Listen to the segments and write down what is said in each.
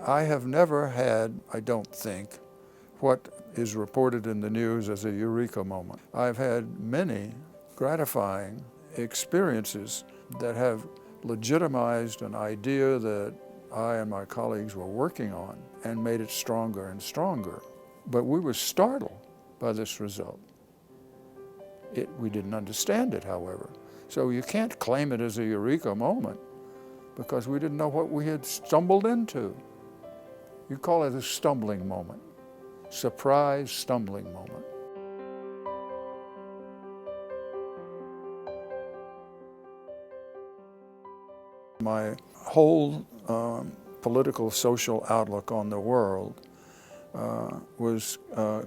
I have never had, I don't think, what is reported in the news as a eureka moment. I've had many gratifying experiences that have legitimized an idea that I and my colleagues were working on and made it stronger and stronger. But we were startled by this result. We didn't understand it, however. So you can't claim it as a eureka moment because we didn't know what we had stumbled into. You call it a stumbling moment, surprise stumbling moment. My whole political, social outlook on the world was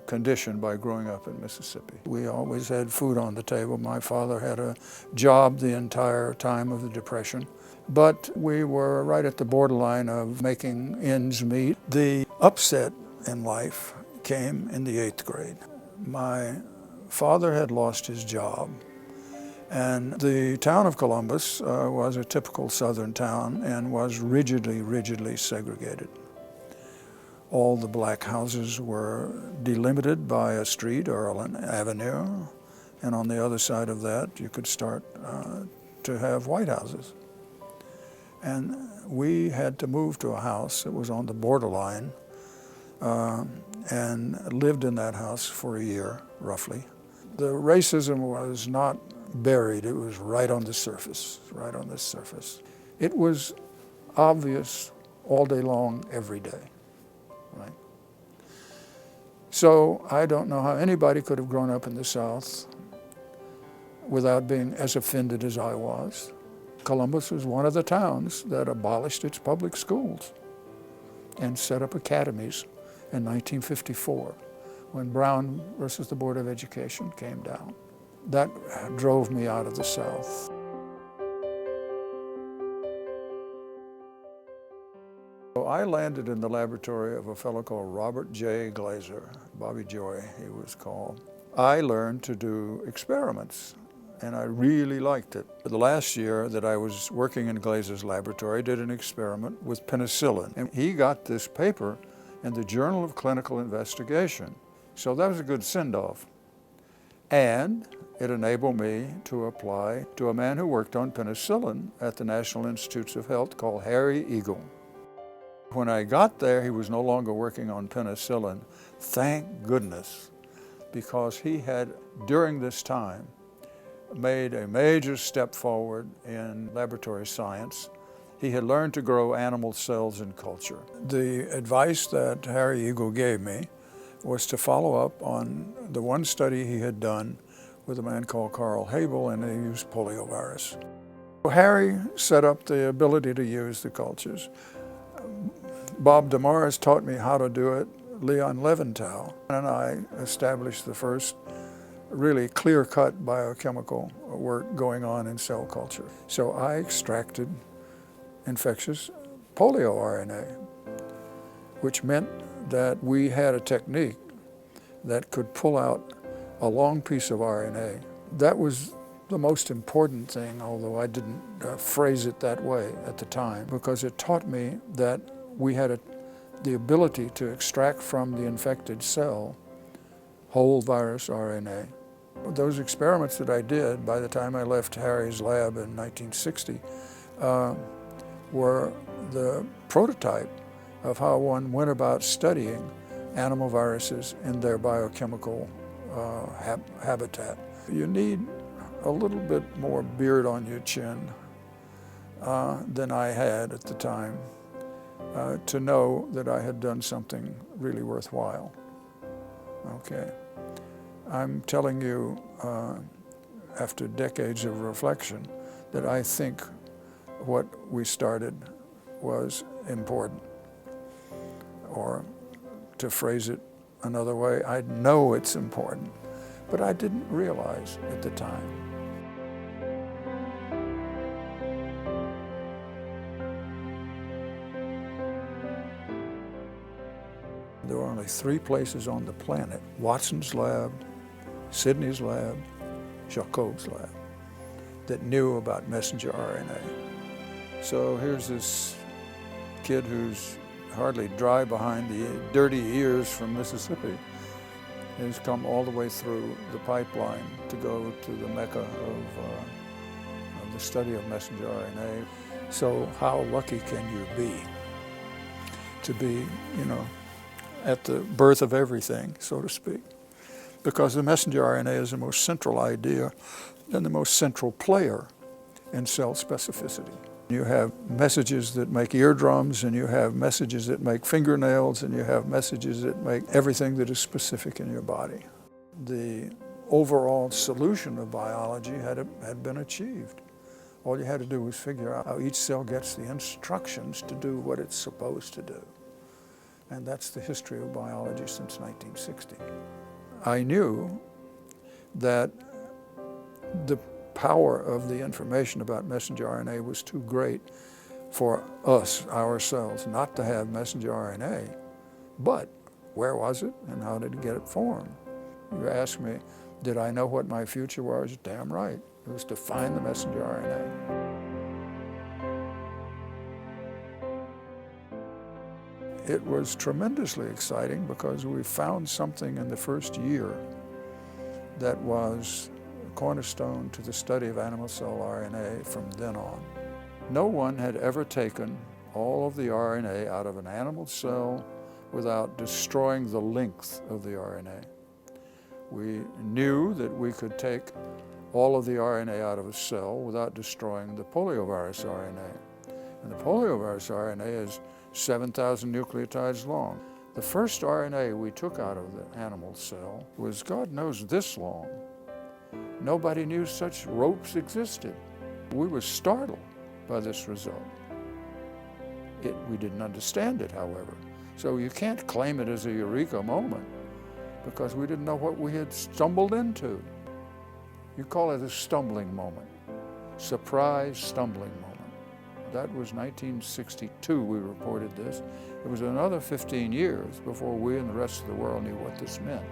conditioned by growing up in Mississippi. We always had food on the table. My father had a job the entire time of the Depression, but we were right at the borderline of making ends meet. The upset in life came in the 8th grade. My father had lost his job, and the town of Columbus was a typical southern town and was rigidly segregated. All the black houses were delimited by a street or an avenue, and on the other side of that you could start to have white houses. And we had to move to a house that was on the borderline and lived in that house for a year, roughly. The racism was not buried, it was right on the surface, right on the surface. It was obvious all day long, every day. Right? So I don't know how anybody could have grown up in the South without being as offended as I was. Columbus was one of the towns that abolished its public schools and set up academies in 1954 when Brown versus the Board of Education came down. That drove me out of the South. I landed in the laboratory of a fellow called Robert J. Glaser, Bobby Joy he was called. I learned to do experiments, and I really liked it. The last year that I was working in Glaser's laboratory, I did an experiment with penicillin, and he got this paper in the Journal of Clinical Investigation. So that was a good send-off. And it enabled me to apply to a man who worked on penicillin at the National Institutes of Health called Harry Eagle. When I got there, he was no longer working on penicillin. Thank goodness, because he had, during this time, made a major step forward in laboratory science. He had learned to grow animal cells in culture. The advice that Harry Eagle gave me was to follow up on the one study he had done with a man called Carl Habel, and they used poliovirus. Harry set up the ability to use the cultures. Bob Damaris taught me how to do it. Leon Leventhal and I established the first really clear-cut biochemical work going on in cell culture. So I extracted infectious polio RNA, which meant that we had a technique that could pull out a long piece of RNA. That was the most important thing, although I didn't phrase it that way at the time, because it taught me that we had the ability to extract from the infected cell whole virus RNA. Those experiments that I did by the time I left Harry's lab in 1960 were the prototype of how one went about studying animal viruses in their biochemical habitat. You need a little bit more beard on your chin than I had at the time to know that I had done something really worthwhile. Okay. I'm telling you, after decades of reflection, that I think what we started was important. Or to phrase it another way, I know it's important, but I didn't realize at the time. There were only 3 places on the planet, Watson's lab, Sidney's lab, Jacobe's lab, that knew about messenger RNA. So here's this kid who's hardly dry behind the dirty ears from Mississippi, has come all the way through the pipeline to go to the mecca of the study of messenger RNA. So how lucky can you be to be, at the birth of everything, so to speak? Because the messenger RNA is the most central idea and the most central player in cell specificity. You have messages that make eardrums, and you have messages that make fingernails, and you have messages that make everything that is specific in your body. The overall solution of biology had been achieved. All you had to do was figure out how each cell gets the instructions to do what it's supposed to do. And that's the history of biology since 1960. I knew that the power of the information about messenger RNA was too great for us, ourselves, not to have messenger RNA. But where was it and how did it get it formed? You ask me, did I know what my future was? Damn right. It was to find the messenger RNA. It was tremendously exciting because we found something in the first year that was cornerstone to the study of animal cell RNA from then on. No one had ever taken all of the RNA out of an animal cell without destroying the length of the RNA. We knew that we could take all of the RNA out of a cell without destroying the poliovirus RNA. And the poliovirus RNA is 7,000 nucleotides long. The first RNA we took out of the animal cell was, God knows, this long. Nobody knew such ropes existed. We were startled by this result. We didn't understand it, however. So you can't claim it as a eureka moment because we didn't know what we had stumbled into. You call it a stumbling moment, surprise stumbling moment. That was 1962 we reported this. It was another 15 years before we and the rest of the world knew what this meant.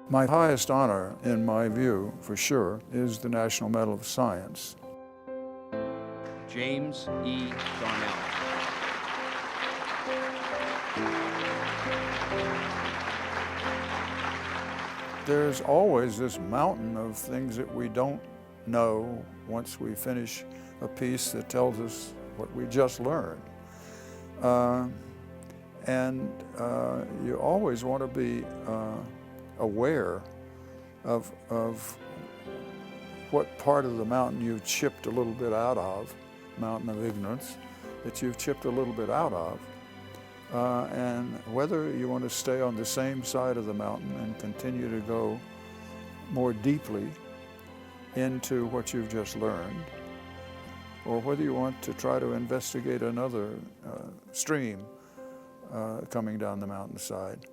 My highest honor, in my view, for sure, is the National Medal of Science. James E. Darnell. There's always this mountain of things that we don't know once we finish a piece that tells us what we just learned. You always want to be aware of what part of the mountain you've chipped a little bit out of, mountain of ignorance, that you've chipped a little bit out of, and whether you want to stay on the same side of the mountain and continue to go more deeply into what you've just learned, or whether you want to try to investigate another stream coming down the mountainside.